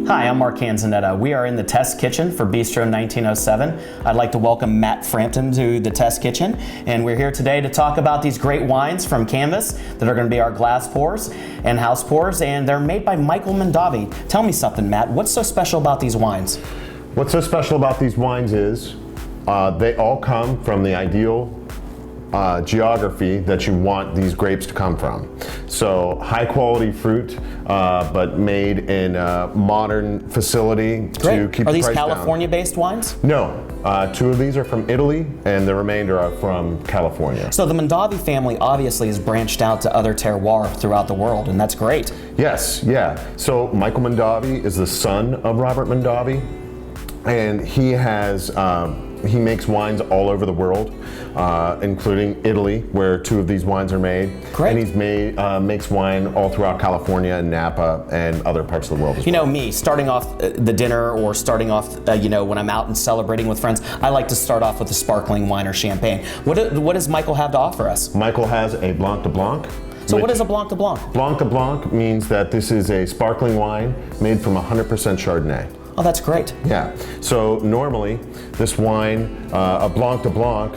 Hi, I'm Mark Canzonetta. We are in the test kitchen for Bistro 1907. I'd like to welcome Matt Frampton to the test kitchen, and we're here today to talk about these great wines from Canvas that are going to be our glass pours and house pours, and they're made by Michael Monnavi. Tell me something, Matt. What's so special about these wines? What's so special about these wines is they all come from the ideal geography that you want these grapes to come from. So high quality fruit, but made in a modern facility to keep the price down. Are these California-based wines? No, two of these are from Italy, and the remainder are from California. So the Monnavi family obviously has branched out to other terroirs throughout the world, and that's great. Yes, yeah. So Michael Monnavi is the son of Robert Monnavi, and he makes wines all over the world, including Italy, where two of these wines are made. Great. And he's makes wine all throughout California and Napa and other parts of the world as well. You know me, starting off the dinner or starting off, when I'm out and celebrating with friends, I like to start off with a sparkling wine or champagne. What does Michael have to offer us? Michael has a Blanc De Blanc. So what is a Blanc De Blanc? Blanc De Blanc means that this is a sparkling wine made from 100% Chardonnay. Oh, that's great. Yeah. So normally, this wine, a Blanc De Blanc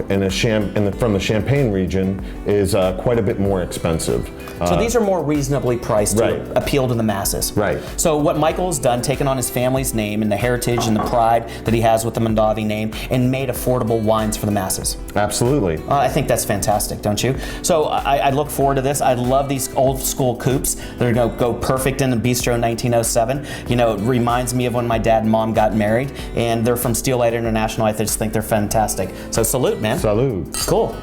from the Champagne region, is quite a bit more expensive. So these are more reasonably priced Right. to appeal to the masses. Right. So what Michael has done, taken on his family's name and the heritage and the pride that he has with the Monnavi name, and made affordable wines for the masses. Absolutely. I think that's fantastic, don't you? So I look forward to this. I love these old school coupes that are going to go perfect in the Bistro 1907. It reminds me of when my dad and mom got married, and they're from Steel Light International. I just think they're fantastic. So salute, man. Salute. Cool.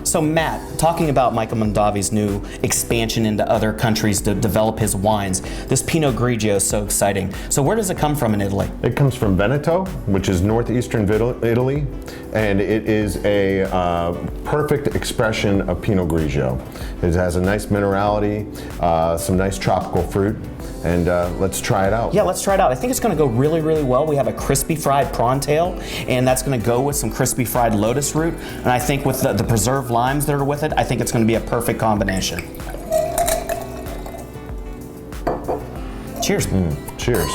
So Matt, talking about Michael Monnavi's new expansion into other countries to develop his wines, this Pinot Grigio is so exciting. So where does it come from in Italy? It comes from Veneto, which is northeastern Italy, and it is a perfect expression of Pinot Grigio. It has a nice minerality, some nice tropical fruit, and let's try it out. Yeah, let's try it out. I think it's going to go really, really well. We have a crispy fried prawn tail, and that's going to go with some crispy fried lotus root, and I think with the preserved limes that are with it, I think it's going to be a perfect combination. Cheers. Cheers.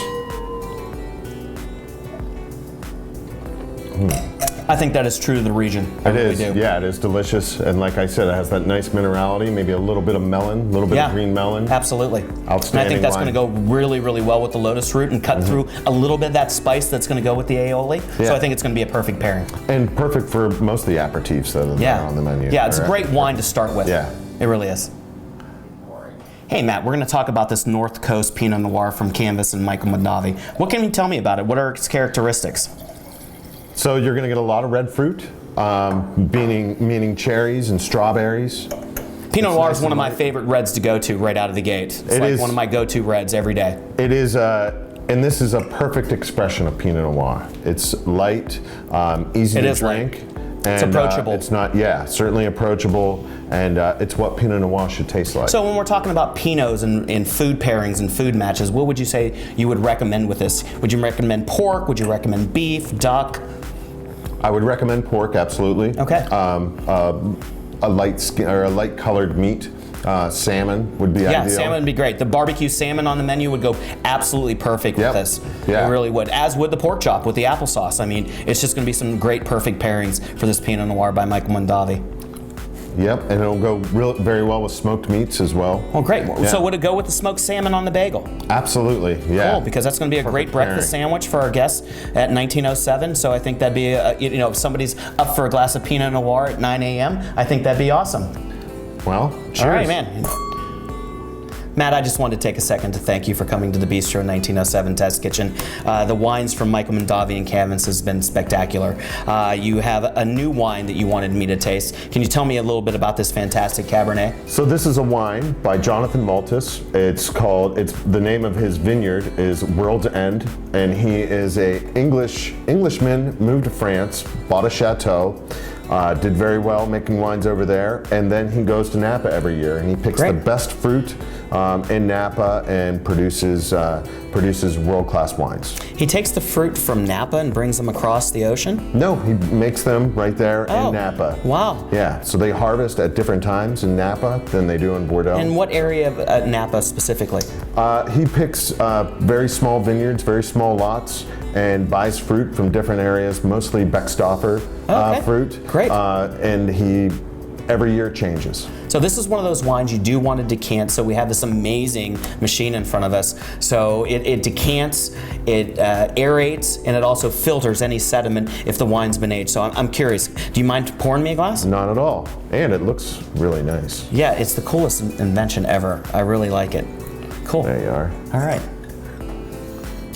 I think that is true to the region. I really do. Yeah, it is delicious, and like I said, it has that nice minerality, maybe a little bit of melon, a little bit of green melon. Absolutely. Outstanding. And I think that's wine. going to go really, really well with the lotus root and cut through a little bit of that spice that's going to go with the aioli. Yeah. So I think it's going to be a perfect pairing. And perfect for most of the aperitifs that are on the menu. Yeah, it's a great wine to start with. Yeah. It really is. Hey Matt, we're going to talk about this North Coast Pinot Noir from Canvas and Michael Monnavi. What can you tell me about it? What are its characteristics? So you're going to get a lot of red fruit, meaning cherries and strawberries. Pinot Noir is one of my favorite reds to go to right out of the gate. It's like one of my go-to reds every day. It is, and this is a perfect expression of Pinot Noir. It's light, easy to drink. It's approachable. It's not, certainly approachable, and it's what Pinot Noir should taste like. So when we're talking about Pinots and food pairings and food matches, what would you say you would recommend with this? Would you recommend pork? Would you recommend beef, duck? I would recommend pork, absolutely. Okay. A light colored meat. Salmon would be ideal. Yeah, salmon would be great. The barbecue salmon on the menu would go absolutely perfect with this. Yeah. It really would. As would the pork chop with the applesauce. I mean, it's just going to be some great perfect pairings for this Pinot Noir by Michael Monnavi. Yep, and it'll go very well with smoked meats as well. Oh, great. Yeah. So would it go with the smoked salmon on the bagel? Absolutely, yeah. Cool, because that's going to be a great breakfast sandwich for our guests at 1907. So I think that'd be, if somebody's up for a glass of Pinot Noir at 9 a.m., I think that'd be awesome. Well, cheers. All right, man. Matt, I just wanted to take a second to thank you for coming to the Bistro 1907 Test Kitchen. The wines from Michael Monnavi and Canvas has been spectacular. You have a new wine that you wanted me to taste. Can you tell me a little bit about this fantastic Cabernet? So this is a wine by Jonathan Maltis. The name of his vineyard is World's End, and he is a Englishman, moved to France, bought a chateau, did very well making wines over there, and then he goes to Napa every year and he picks the best fruit in Napa and produces world-class wines. He takes the fruit from Napa and brings them across the ocean? No, he makes them right there in Napa. Wow. Yeah, so they harvest at different times in Napa than they do in Bordeaux. And what area of Napa specifically? He picks very small vineyards, very small lots, and buys fruit from different areas, mostly Beckstoffer fruit. Great. And he every year changes. So this is one of those wines you do want to decant. So we have this amazing machine in front of us. So it decants, it aerates, and it also filters any sediment if the wine's been aged. So I'm curious, do you mind pouring me a glass? Not at all. And it looks really nice. Yeah, it's the coolest invention ever. I really like it. Cool. There you are. All right.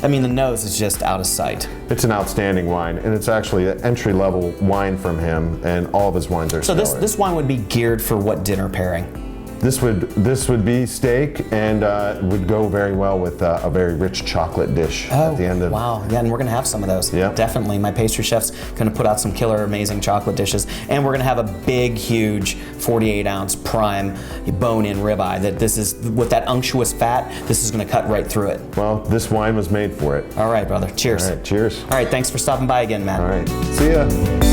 I mean, the nose is just out of sight. It's an outstanding wine, and it's actually an entry-level wine from him, and all of his wines are stellar. So this wine would be geared for what dinner pairing? This would be steak, and would go very well with a very rich chocolate dish at the end of. Wow, yeah, and we're gonna have some of those. Yeah, definitely. My pastry chef's gonna put out some killer, amazing chocolate dishes, and we're gonna have a big, huge 48-ounce prime bone-in ribeye. That this is with that unctuous fat. This is gonna cut right through it. Well, this wine was made for it. All right, brother. Cheers. All right, cheers. All right, thanks for stopping by again, Matt. All right, see ya.